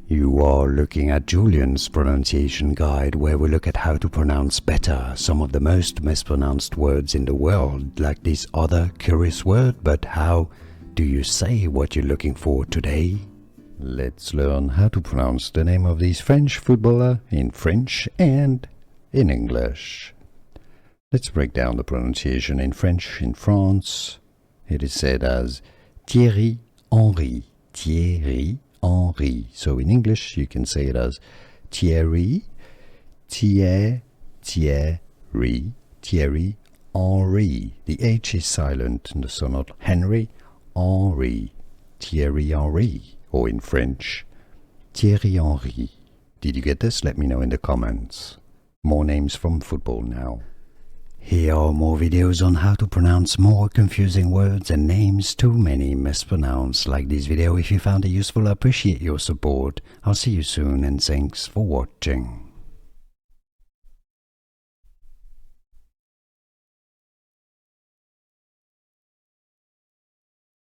You are looking at Julian's pronunciation guide, where we look at how to pronounce better some of the most mispronounced words in the world, like this other curious word. But how do you say what you're looking for today? Let's learn how to pronounce the name of this French footballer in French and in English. Let's break down the pronunciation in French. In France, it is said as Thierry Henry. Thierry Henry. So in English, you can say it as Thierry, Thierry, Thierry Henry. The H is silent, so not Henry, Henry, Thierry Henry. Or in French, Thierry Henry. Did you get this? Let me know in the comments. More names from football now. Here are more videos on how to pronounce more confusing words and names too many mispronounced. Like this video if you found it useful. I appreciate your support. I'll see you soon and thanks for watching.